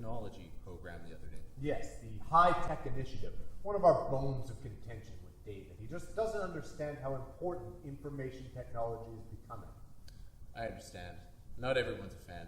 technology program the other day. Yes, the high-tech initiative. One of our bones of contention with David. He just doesn't understand how important information technology is becoming. I understand. Not everyone's a fan.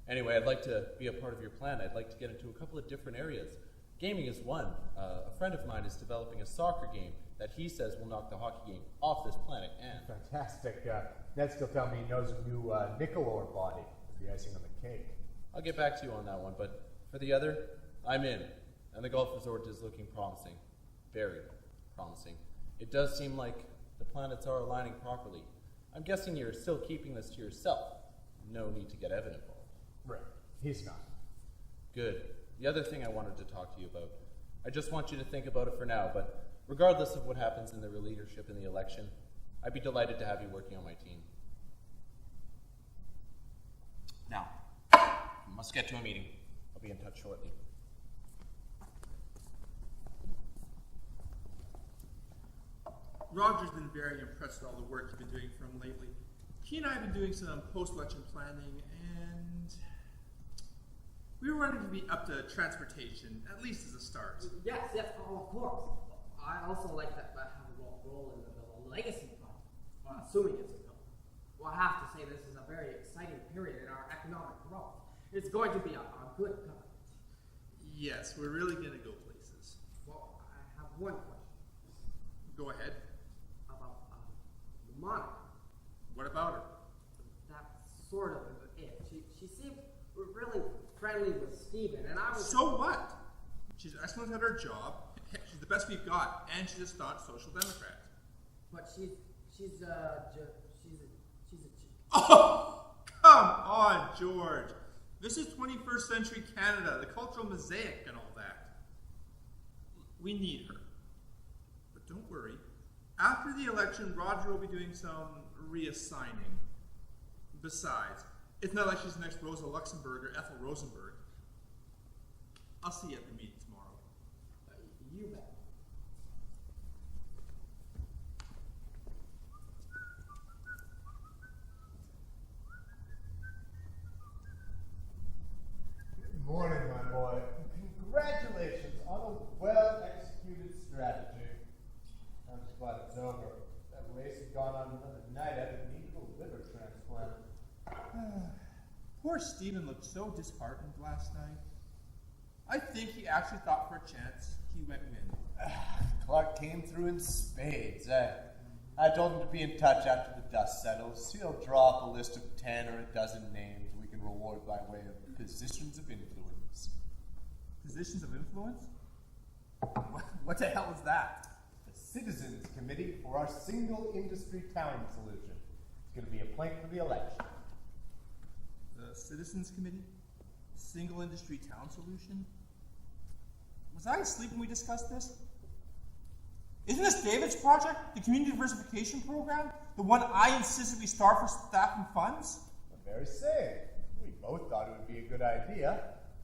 Anyway, I'd like to be a part of your plan. I'd like to get into a couple of different areas. Gaming is one. A friend of mine is developing a soccer game that he says will knock the hockey game off this planet. And fantastic. Ned's still telling me he knows a new Nicolor body as the icing on the cake. I'll get back to you on that one, but for the other, I'm in. And the golf resort is looking promising. Very promising. It does seem like the planets are aligning properly. I'm guessing you're still keeping this to yourself. No need to get Evan involved. Right. He's not. Good. The other thing I wanted to talk to you about, I just want you to think about it for now, but regardless of what happens in the leadership in the election, I'd be delighted to have you working on my team. Now, I must get to a meeting. I'll be in touch shortly. Roger's been very impressed with all the work you've been doing for him lately. He and I have been doing some post-election planning, and we were wanting to be up to transportation, at least as a start. Yes, of course. I also like that I have a role in the legacy project, assuming it's a goal. Well, I have to say this is a very exciting period in our economic growth. It's going to be a good government. Yes, we're really going to go places. Well, I have one question. Go ahead. About Monica. What about her? That's sort of it. She seemed really friendly with Stephen, and I was... So what? She's excellent at her job. She's the best we've got, and she's a staunch social democrat. But she's a... Oh, come on, George. This is 21st century Canada, the cultural mosaic and all that. We need her. But don't worry. After the election, Roger will be doing some reassigning. Besides, it's not like she's the next Rosa Luxemburg or Ethel Rosenberg. I'll see you at the meeting tomorrow. You bet. Good morning, my boy. Congratulations on a well-executed strategy. I'm just glad it's over. That race had gone on another night. I would need a liver transplant. Poor Stephen looked so disheartened last night. I think he actually thought for a chance he went win. Clark came through in spades. I told him to be in touch after the dust settles. He'll draw up a list of 10 or a dozen names we can reward by way of positions of influence. Positions of influence? What the hell is that? The Citizens Committee for our single industry town solution. It's going to be a plank for the election. The Citizens Committee? Single industry town solution? Was I asleep when we discussed this? Isn't this David's project, the community diversification program? The one I insisted we start for staff and funds? The very same. We both thought it would be a good idea,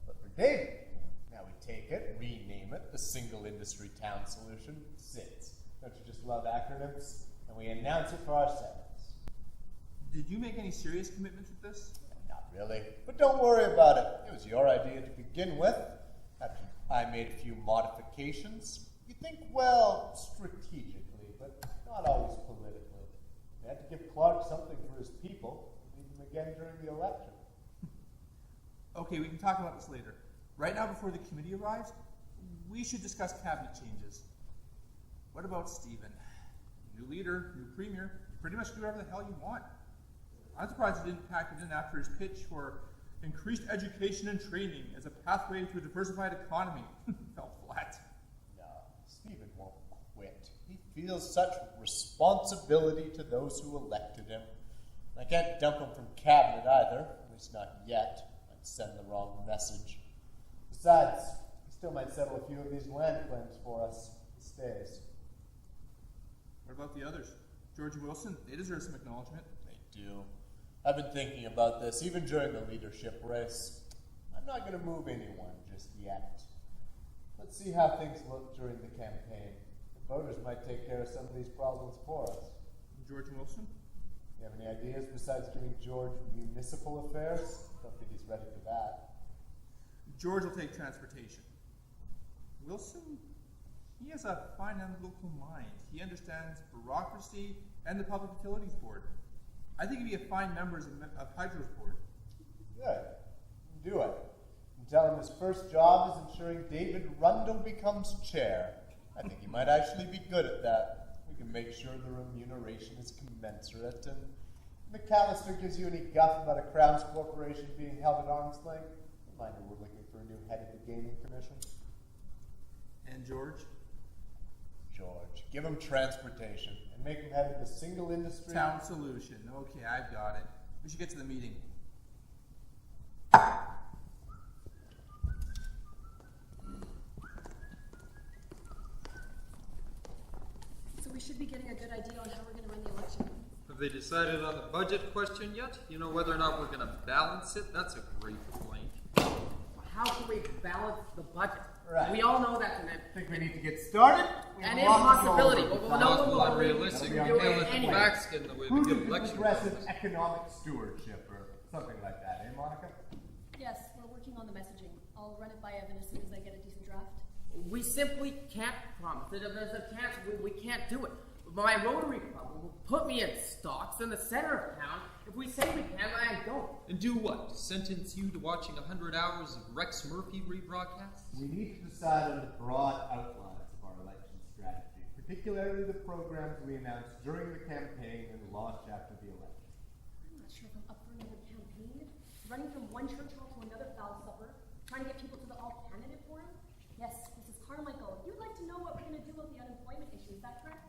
but for David, now we take it, rename it, the Single Industry Town Solution, SITS. Don't you just love acronyms? And we announce it for ourselves. Did you make any serious commitments with this? Not really, but don't worry about it. It was your idea to begin with. After I made a few modifications, you think, well, strategically, but not always politically. We had to give Clark something for his people. We need him again during the election. Okay, we can talk about this later. Right now, before the committee arrives, we should discuss cabinet changes. What about Stephen? New leader, new premier, you pretty much do whatever the hell you want. I'm surprised he didn't pack it in after his pitch for increased education and training as a pathway to a diversified economy. Fell flat. No, Stephen won't quit. He feels such responsibility to those who elected him. I can't dump him from cabinet either, at least not yet. I'd send the wrong message. Besides, he still might settle a few of these land claims for us. He stays. What about the others? George and Wilson, they deserve some acknowledgement. They do. I've been thinking about this, even during the leadership race. I'm not going to move anyone just yet. Let's see how things look during the campaign. The voters might take care of some of these problems for us. George and Wilson? You have any ideas besides giving George municipal affairs? Don't think he's ready for that. George will take transportation. Wilson, he has a fine analytical mind. He understands bureaucracy and the Public Utilities Board. I think he'd be a fine member of Hydro's board. Good. Do it. And tell him his first job is ensuring David Rundle becomes chair. I think he might actually be good at that. We can make sure the remuneration is commensurate, and McAllister gives you any guff about a Crowns Corporation being held at arm's length. Reminder, we're looking for a new head of the gaming commission. And George? George. Give him transportation and make him head of the single industry. Town solution. Okay, I've got it. We should get to the meeting. So we should be getting a good idea on how we're going to run the election. Have they decided on the budget question yet? You know, whether or not we're going to balance it? That's a great point. How can we balance the budget? Right. We all know that's I think we need to get started. We have an a lot to go over impossibility. before- Possible, unrealistic. That'll You be can't on let the anyway. facts get in the way of a good Prudent election progressive process. economic stewardship or something like that, eh, Monica? Yes, we're working on the messaging. I'll run it by Evan as soon as I get a decent draft. We simply can't promise it. If there's a chance, we can't do it. My Rotary Club will put me in stocks in the center of town. If we say we can, I don't. And do what? Sentence you to watching 100 hours of Rex Murphy rebroadcasts? We need to decide on the broad outlines of our election strategy, particularly the programs we announce during the campaign and launch after the election. I'm not sure if I'm up for another campaign. Running from one church hall to another foul supper. Trying to get people to the all candidate forum. Yes, Mrs. Carmichael, you'd like to know what we're going to do about the unemployment issue, is that correct?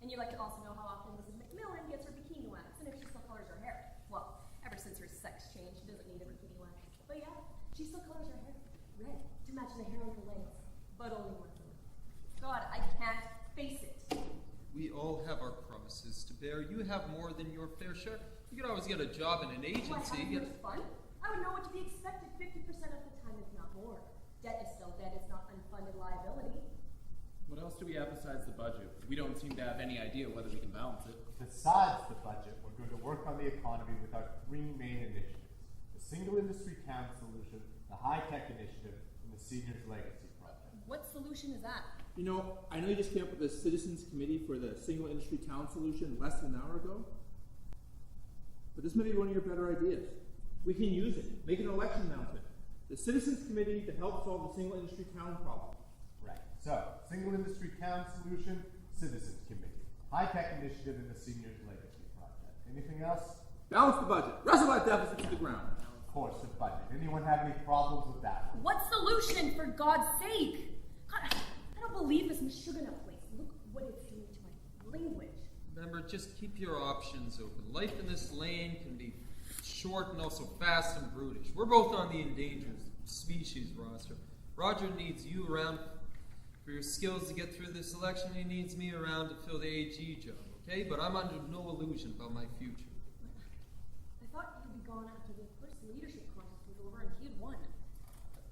And you'd like to also know how often Mrs. McMillan gets her bikini wax and if she still colors her hair. Well, ever since her sex change, she doesn't need a bikini wax. But yeah, she still colors her hair red to match the hair on her legs. But only once a week. God, I can't face it. We all have our crosses to bear. You have more than your fair share. You could always get a job in an Do I agency. have years fun? I would know what to be expected 50% of the time, if not more. Debt is still debt, it's not unfunded liability. What else do we have besides the budget? We don't seem to have any idea whether we can balance it. Besides the budget, we're going to work on the economy with our three main initiatives: the single industry town solution, the high-tech initiative, and the seniors legacy project. What solution is that? You know, I know you just came up with a citizens committee for the single industry town solution less than an hour ago. But this may be one of your better ideas. We can use it. Make an election announcement. The citizens committee to help solve the single industry town problem. Right. So, single industry town solution, citizens committee, high-tech initiative, and the seniors legacy project. Anything else? Balance the budget. Wrestle that deficit to the ground. Of course, the budget. Anyone have any problems with that? What solution, for God's sake? God, I don't believe this Meshuggah place. Look what it's doing to my language. Remember, just keep your options open. Life in this lane can be short and also fast and brutish. We're both on the endangered species roster. Roger needs you around for your skills to get through this election. He needs me around to fill the AG job, okay? But I'm under no illusion about my future. I thought he'd be gone after the first leadership contest was over and he had won.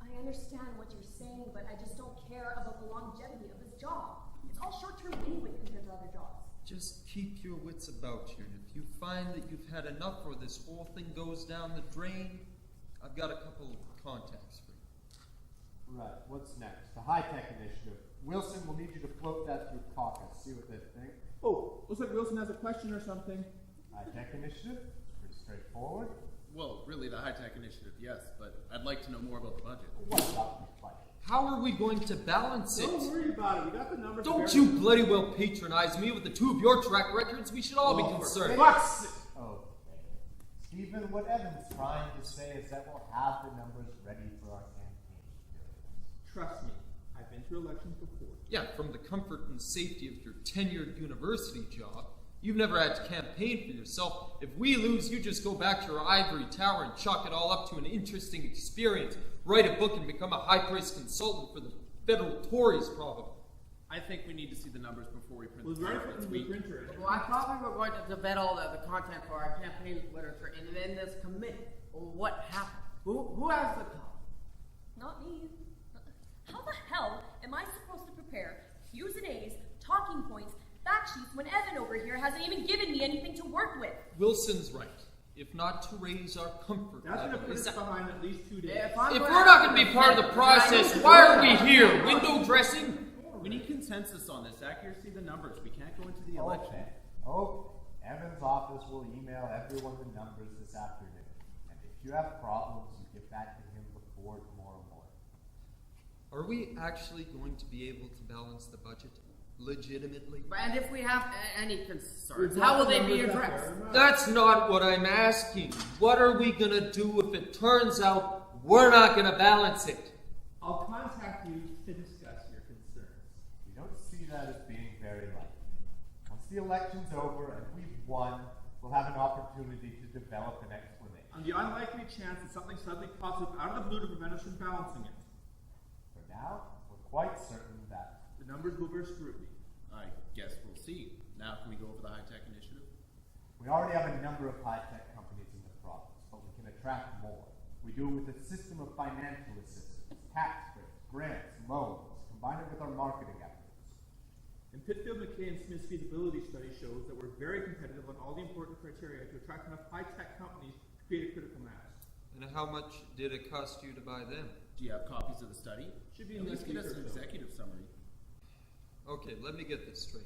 I understand what you're saying, but I just don't care about the longevity of his job. It's all short-term anyway compared to other jobs. Just keep your wits about you. And if you find that you've had enough or this whole thing goes down the drain, I've got a couple of contacts for you. Right. What's next? The high-tech initiative. Wilson, we'll need you to float that through caucus. See what they think. Oh, looks like Wilson has a question or something. High-tech initiative. It's pretty straightforward. Well, really, the high-tech initiative, yes, but I'd like to know more about the budget. What about the budget? How are we going to balance it? Don't worry about it. We got the numbers. Don't you bloody well patronize me with the two of your track records. We should all be concerned. Fuck's Okay. Stephen, what Evan's trying to say is that we'll have the numbers ready for our campaign materials. Trust me, I've been through elections before. Yeah, from the comfort and safety of your tenured university job. You've never had to campaign for yourself. If we lose, you just go back to your ivory tower and chalk it all up to an interesting experience. Write a book and become a high-priced consultant for the federal Tories, probably. I think we need to see the numbers before we print We'll the write paper. it It's in the weak. printer. Well, I thought we were going to debate all the content for our campaign literature and then this committee. Well, what happened? Who has the call? Not me. How the hell am I supposed to prepare Q's and A's, talking points, fact sheets when Evan over here hasn't even given me anything to work with? Wilson's right. if not to raise our comfort That's going to level. put Is us that- behind at least 2 days. If we're not going to be part of the process, why are we here? Window dressing? We need consensus on this. Accuracy of the numbers. We can't go into the election. Okay. Evan's office will email everyone the numbers this afternoon. And if you have problems, you get back to him before tomorrow morning. Are we actually going to be able to balance the budget legitimately? And if we have any concerns, how will they be addressed? That's not what I'm asking. What are we going to do if it turns out we're not going to balance it? I'll contact you to discuss your concerns. We don't see that as being very likely. Once the election's over and we've won, we'll have an opportunity to develop an explanation. On the unlikely chance that something suddenly pops up out of the blue to prevent us from balancing it, For now, we're quite certain that the numbers will bear scrutiny. I guess we'll see. Now, can we go over the high-tech initiative? we already have a number of high-tech companies in the province, but we can attract more. We do it with a system of financial assistance, tax breaks, grants, loans, combine it with our marketing efforts. And Pitfield, McKay, and Smith's feasibility study shows that we're very competitive on all the important criteria to attract enough high-tech companies to create a critical mass. And how much did it cost you to buy them? Do you have copies of the study? Should be in At least this get us an week or so. executive summary. Okay, let me get this straight.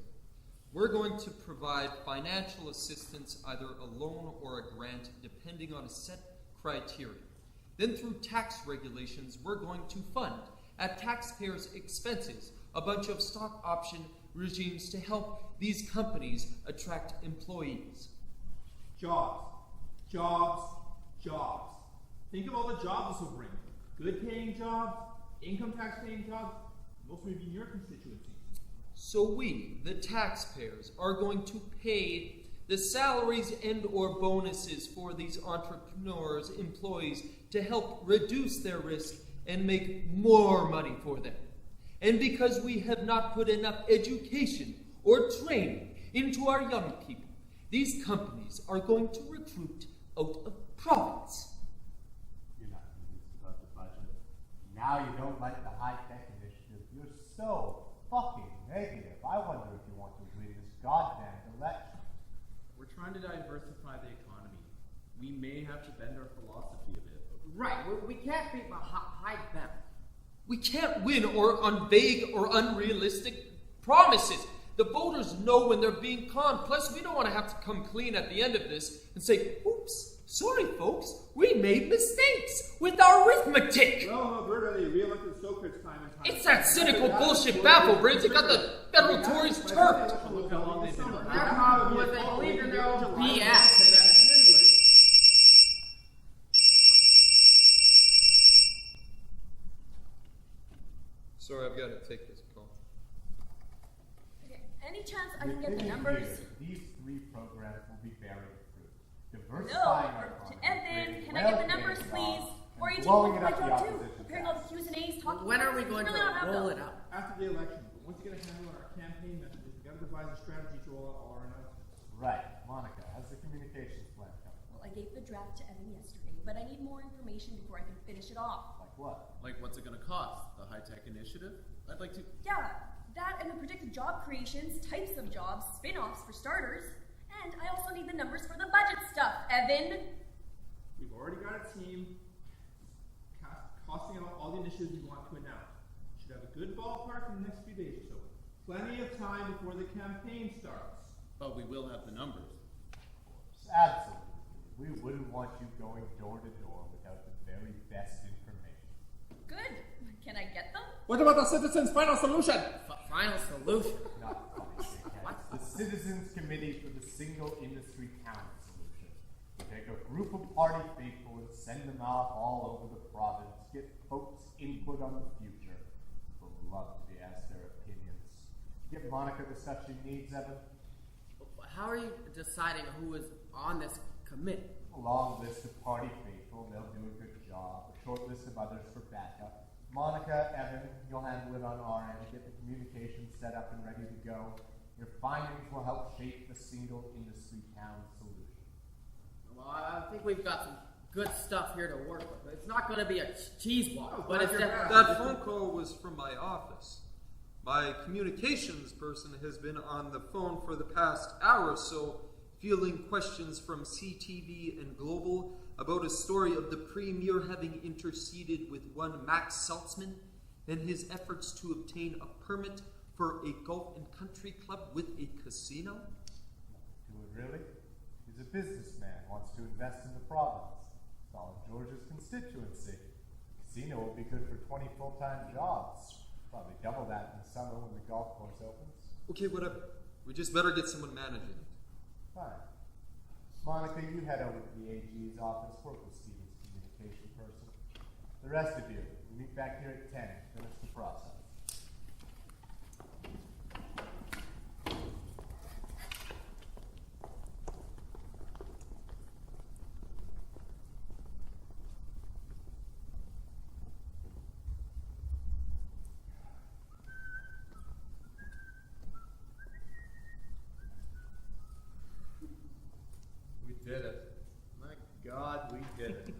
We're going to provide financial assistance, either a loan or a grant, depending on a set criteria. Then through tax regulations, we're going to fund, at taxpayers' expenses, a bunch of stock option regimes to help these companies attract employees. Jobs. Jobs. Jobs. Think of all the jobs this will bring. Good paying jobs, income tax paying jobs, most may be in your constituency. So we, the taxpayers, are going to pay the salaries and or bonuses for these entrepreneurs, employees, to help reduce their risk and make more money for them. And because we have not put enough education or training into our young people, these companies are going to recruit out of province. You're not convinced about the budget. Now you don't like the high-tech initiative. You're so fucking negative. I wonder if you want to win this goddamn election. We're trying to diversify the economy. We may have to bend our philosophy a bit. Right, we can't be hide them. We can't win on vague or unrealistic promises. The voters know when they're being conned. Plus, we don't want to have to come clean at the end of this and say, oops, sorry folks, we made mistakes with our arithmetic. Well, Alberta, they re-elected Socrates time and time. It's that cynical bullshit baffle brains that got the federal Tories turfed. Look how long they've been Their problem was they believed in their own BS. Sorry, I've got to take this call. Okay, any chance I The can get the thing numbers? here, these three programs will be bearing fruit. No, Diversifying our to economy, Evan, creating can I get the well-paying numbers, please? jobs, Or are you and taking blowing over it my up the job too? opposition's Preparing all the ass. Q's and A's, talking When about are we it. going It's to really not roll happening. it up? After the election, but once you get a handle on our campaign messages, we got to devise a strategy to roll out all our announcements. Right. Monica, how's the communications plan coming? Well, I gave the draft to Evan yesterday, but I need more information before I can finish it off. Like what? Like, what's it going to cost? The high-tech initiative? I'd like to... Yeah, that and the predicted job creations, types of jobs, spin-offs for starters. And I also need the numbers for the budget stuff, Evan. We've already got a team costing out all the initiatives we want to announce. Should have a good ballpark in the next few days or so. Plenty of time before the campaign starts. But we will have the numbers. Absolutely. We wouldn't want you going door to door without the very best information. Good. Can I get them? What about the citizens' final solution? Final solution. Not funny, dickheads. The Citizens Committee for the Single Industry Town Solution. We take a group of party people and send them out all over the province, get folks' input on the future. People love to be asked their opinions. Get Monica the stuff she needs, Evan. How are you deciding who is on this committee? A long list of party faithful, they'll do a good job. A short list of others for backup. Monica, Evan, you'll handle it on our end, get the communications set up and ready to go. Your findings will help shape the single industry town solution. Well, I think we've got some good stuff here to work with. It's not going to be a cheese ball, but it's That phone call was from my office. My communications person has been on the phone for the past hour or so fielding questions from CTV and Global about a story of the Premier having interceded with one Max Saltzman and his efforts to obtain a permit for a golf and country club with a casino? Do it really? He's a businessman, wants to invest in the province. It's all in George's constituency. The casino will be good for 20 full-time jobs. Probably double that in the summer when the golf course opens. Okay, whatever. We just better get someone managing it. Fine. Monica, you head over to the AG's office, work with Stephen's communication person. The rest of you, we meet back here at 10, finish the process. We did it. My God, we did it.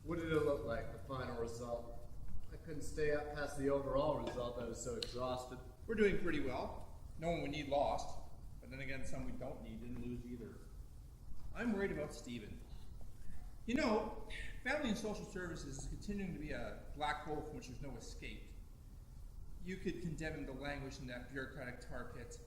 What did it look like, the final result? I couldn't stay up past the overall result. I was so exhausted. We're doing pretty well. No one we need lost, but then again, some we don't need didn't lose either. I'm worried about Stephen. You know, family and social services is continuing to be a black hole from which there's no escape. You could condemn him to languish in that bureaucratic tar pit.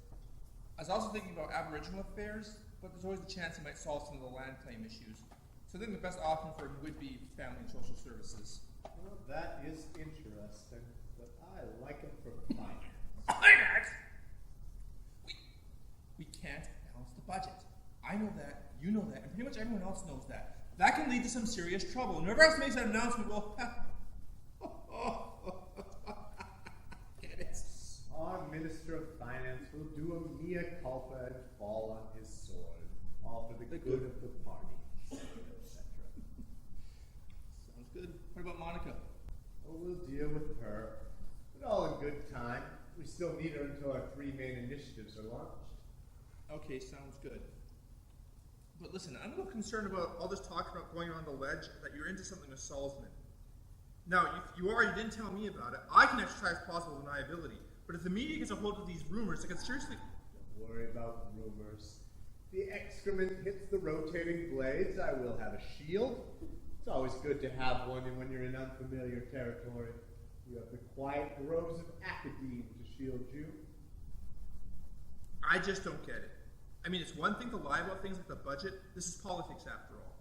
I was also thinking about Aboriginal affairs, but there's always a chance he might solve some of the land claim issues. So I think the best option for him would be family and social services. Well, that is interesting, but I like him for finance. Finance? We can't balance the budget. I know that, you know that, and pretty much everyone else knows that. That can lead to some serious trouble. And whoever else makes that announcement will get it. Our Minister of Finance will do a mea culpa and fall on his sword, all for the good of the party, etc. Sounds good. What about Monica? Well, we'll deal with her, but all in good time. We still need her until our 3 main initiatives are launched. Okay, sounds good. But listen, I'm a little concerned about all this talk about going on the ledge, that you're into something with Salzman. Now, if you are, you didn't tell me about it. I can exercise plausible deniability. But if the media gets a hold of these rumors, it can seriously... Don't worry about rumors. If the excrement hits the rotating blades, I will have a shield. It's always good to have one when you're in unfamiliar territory. You have the quiet groves of Academe to shield you. I just don't get it. I mean, it's one thing to lie about things like the budget. This is politics, after all.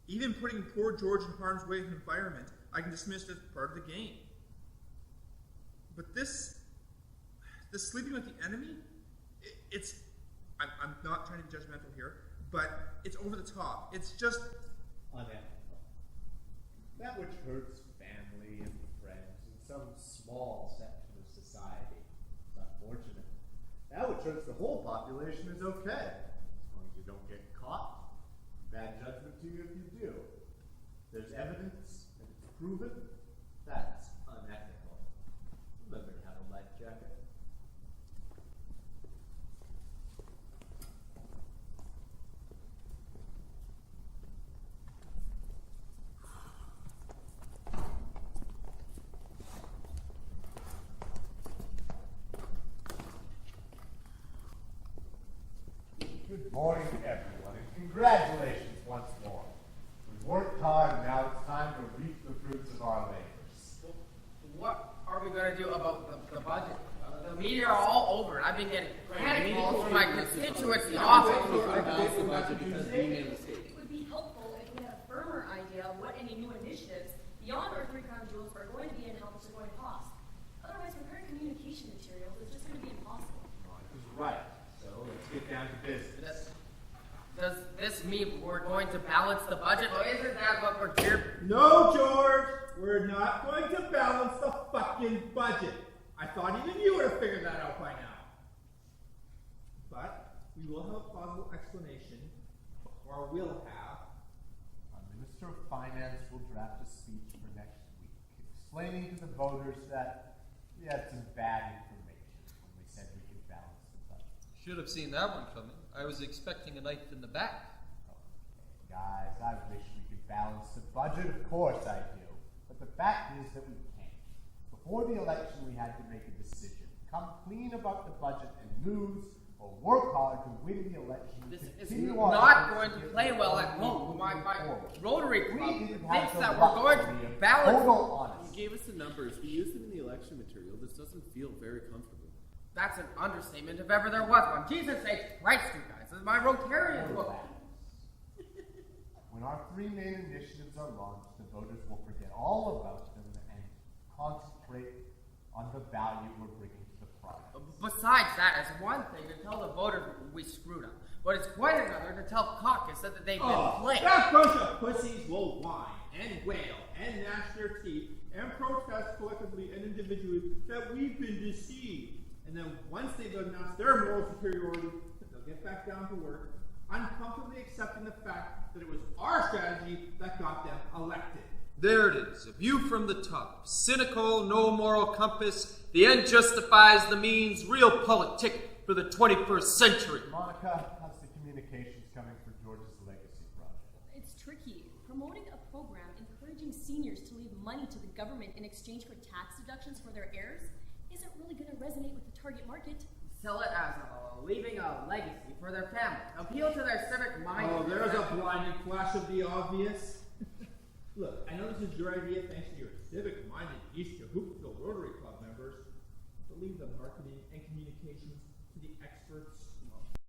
Even putting poor George in harm's way in the environment, I can dismiss as part of the game. But this sleeping with the enemy, I'm not trying to be judgmental here, but it's over the top. It's just Unethical. That which hurts family and friends in some small section of society is unfortunate. That which hurts the whole population is okay, as long as you don't get caught. Bad judgment to you if you do. There's evidence and it's proven. That's unethical. Remember to have a life jacket. Good morning, everyone, and congratulations once more. We've worked hard, and now it's time to reap the fruits of our labors. What are we going to do about the budget? The media are all over it. I've been getting panic calls from my constituents in the office. It would be helpful if we had a firmer idea of what any new initiatives beyond our 3 crown jewels are going to be and how much they're going to cost. Otherwise, preparing communication materials is just going to be impossible. Monica's right, so let's get down to business. Does this mean we're going to balance the budget, or isn't that what we're here? No, George! We're not going to balance the fucking budget. I thought even you would have figured that out by now. But we will have a plausible explanation, or will have. Our Minister of Finance will draft a speech for next week, explaining to the voters that we had some bad information when we said we could balance the budget. Should have seen that one coming. I was expecting a knife in the back. Okay, guys, I wish we could balance the budget. Of course I do. But the fact is that we can't. Before the election, we had to make a decision. Come clean about the budget and lose, or work hard to win the election. This is continue on not the going to course play of well the at home. My forward. Rotary We Club didn't have thinks the that we're going luxury to of balance. total You honesty. gave us the numbers. We used them in the election material. This doesn't feel very comfortable. That's an understatement if ever there was one. Jesus H. Christ, you guys. This is my Rotarian book. When our three main initiatives are launched, the voters will forget all about them and concentrate on the value we're bringing to the product. Besides that, it's one thing to tell the voters we screwed up, but it's quite another to tell caucus that they've been played. That bunch of pussies will whine and wail and gnash their teeth and protest collectively and individually that we've been deceived. And then once they've announced their moral superiority, they'll get back down to work, uncomfortably accepting the fact that it was our strategy that got them elected. There it is, a view from the top. Cynical, no moral compass. The end justifies the means. Real politic for the 21st century. Monica, how's the communications coming for George's legacy project? It's tricky. Promoting a program encouraging seniors to leave money to the government in exchange for tax deductions for their heirs isn't really going to resonate with the target market. Sell it as leaving a legacy for their family. Appeal to their civic mind. Oh, there's a blinding flash of the obvious. Look, I know this is your idea thanks to your civic-minded East Hoopville Rotary Club members, but leave the marketing and communications to the experts